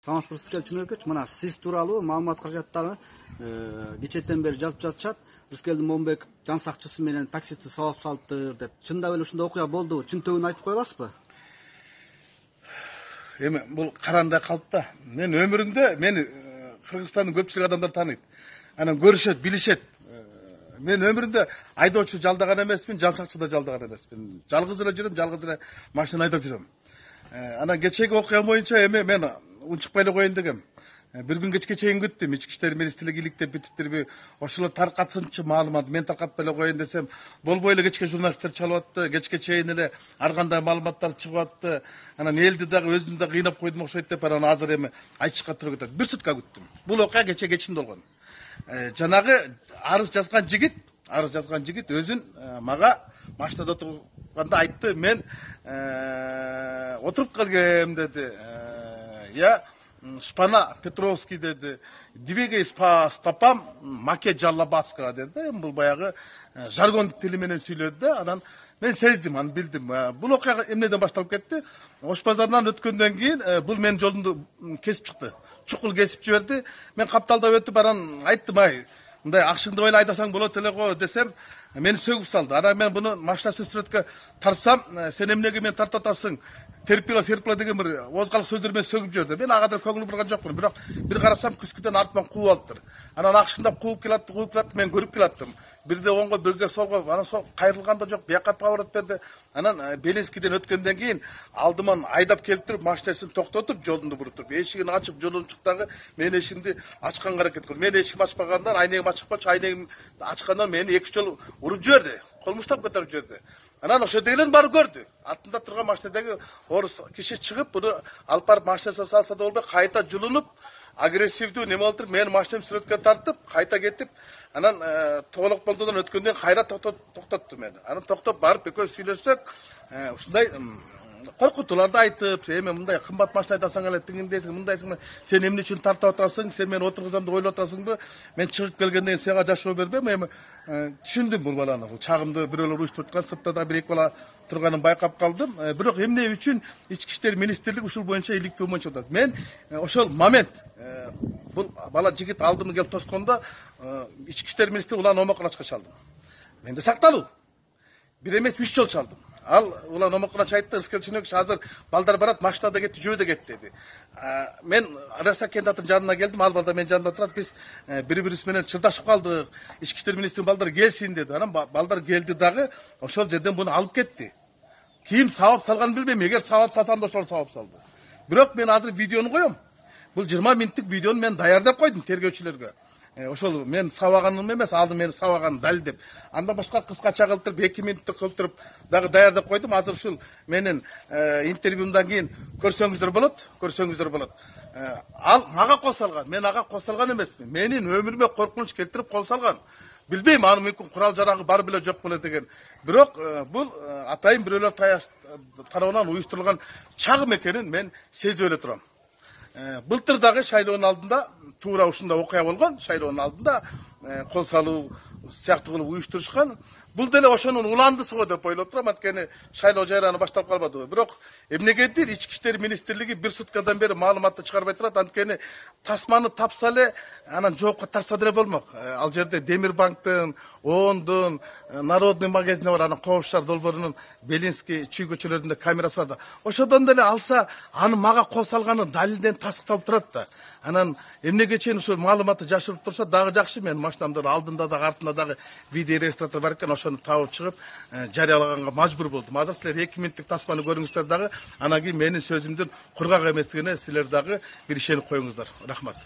Самарская Чыныркыч, мына сиз тууралуу маалымат каражаттары кечээден бери жазып жатышат. Рыскелдин Момбек жан сакчысы менен таксисти сабап салыптыр деп. Чындап эле ушундай окуя болдубу? Чынтөгүн айтып кое аласызбы? Эми бул карандай калып да. Мен өмүрүмдө мени Кыргызстандын көпчүлүк адамдар тааныйт. Анан көрүшөт, билишет. Мен өмүрүмдө айдоочу жалдаган эмесмин, жан сакчы да жалдаган эмесмин. Жалгыз эле жүрөм, жалгыз эле машина айдап жүрөм. Анан кечээги окуя боюнча эми мен унчукпай эле коеюн дегем. Bir gün kечке чейин күттүм, ички иштер министрлиги иликтеп бүтүптүрбү, ошолор таркатсынчы маалымат, мен таркатпай эле коеюн десем, болбой эле кечке журналисттер чалып атты, кечке чейин эле ар кандай маалыматтар чыгып атты. Анан элди дагы өзүмдү да кыйнап койдум окшойт деп, анан азыр эми айтышка туура кетет. Bir сутка күттүм. Бул окуя кечээ кечинде болгон. Жанагы арыз жазган жигит өзүн мага машинада отурганда айтты, мен отуруп келгем деди. Я Шпана Петровский деди, двигаясь по стопам Маке Жаллабадского деди. Бул баягы жаргондук тили менен сүйлөдү да, анан мен сездим, аны билдим. Бул окуя эмнеден башталып кетти? Ош базарынан өткөндөн кийин бул менин жолумду кесип чыкты. Чукул кесип жиберди. Мен капталдап өтүп анан айттым, ай, мындай акшыңды эле айдасаң болот эле го десем, мени сөгүп салды. Анан мен буну машинасы сүрөткө тарсам, сен эмнеге мени тартып атасың? Терпила серпила деген бир озгалык сөздөр менен сөгүп жиберди. Мен ага да көңүл бурган жокмун, бирок бир карасам күскүдөн артыман кууп алыптыр. Анан акшыңдап кууп келатты, мен көрүп келаттым. Бирде оңго, бирде солго, анан сол кайрылган да жок, бияка поворот берди. Анан Белинскийден өткөндөн кийин алдыман айдап келип туруп, машинасын токтотуп, жолунду буруп туруп, эшигин ачып, жолун чыктагы мен эшигимди ачканга аракет кылдым. Мен эшигимди ачпагандан, айнегим ачык болчу, айнегим ачкандан мени 2 жол уруп жиберди. Колмуштап көтөрүп жиберди. Анан ошо дегенин баары көрдү. Артында турган машинадагы орус киши чыгып, буну алып барып машинасына салса да болбой, кайта жулунуп, агрессивдүү неме болуп, мени машинамды сүрөткө тартып, кайта кетип, анан тоголок болдудан өткөндөн кайра токтотту мени. Анан токтоп барып экөөбүз сүйлөшсөк, ушундай коркутууларды айтып, эми мындай кымбат машина айдасаң эле тигиндейсиң, мындайсың, сен эмне үчүн тартып атасың, сен мени отургузам деп ойлоп атасыңбы? Мен чыгып келгенден кийин сага жашоо бербейм, эми түшүндүм бул баланы. Бул чагымды бирөөлөр уюштуруп аткан, сыртта да 1-2 бала турганын байкап калдым. Бирок эмне үчүн ички иштер министрлиги ушул боюнча иликтөө боюнча атат. Мен ошол момент бул бала жигит алдыма келип тоскондо ички иштер министри улан омокуначка чалдым. Менде сакталуу. Бир эмес 3 жол чалдым. Ал улан омокунач айтты, Рыскелдин Чыныркыч азыр балдар барат, машинада кетти, жөөдө кетти деди. Мен Араса кендаттын жанына келдим, ал балдар менин жанымда турат, биз бири-бирибиз менен чырдашып калдык. Ички иштер министринин балдары келсин деди. Анан балдар келди дагы, ошол жерден буну алып кетти. Ким сабап салганын билбейм, эгер сабап салсам да ошол сабап салды. Бирок мен азыр видеону коем. Бул 20 минуттук видеону мен даярдап койдум тергөөчүлөргө. Ошол мен сабаганым эмес, алды мени сабаганын далилдеп. Андан башка кыскача кылтырып 2 минуттук кылтырып дагы даярдап койдум. Азыр ушул менин интервьюмдан кийин көрсөңүздөр болот. Ал мага кол салган, мен ага кол салган эмесмин. Менин өмүрүмө коркунуч келтирип кол салган. Билбейм, аны мүмкүн курал жарагы бар беле жок беле деген. Бирок бул атайын бирөөлөр тарабынан уюштурулган чагым экенин мен сезип эле турам. Былтыр дагы шайлоонун алдында туура ушундай окуя болгон, шайлоонун алдында кол салуу сыяктуу кылып уюштурушкан. Бул деле ошонун уландысы го деп ойлоп турам, анткени шайлоо жайраны башталып калбадыбы. Бирок эмнегедир ички иштер министрлиги 1 суткадан бери маалыматты чыгарбай турат, анткени тасманы тапса эле анан жоопко тартса деле болмок. Ал жерде Демирбанктын, ООНдун, Народный магазини бар, анан Коопшар долбоорунун Белинский чүй көчөлөрүндө камерасы бар. Ошодон деле алса, аны мага кол салганы далилден тастыкталып турат да. Анан эмнеге чейин ушул маалыматты жашырып турса дагы жакшы. Мен машинамда алдында дагы артында дагы видео регистратор бар экен, ошону табып чыгып жарыялаганга мажбур болдум. Азыр силер 2 минуттук тасманы көрүңүздөр дагы, анан кийин менин сөзүмдүн кургак эместигине силер дагы бир ишенип коюңуздар. Рахмат.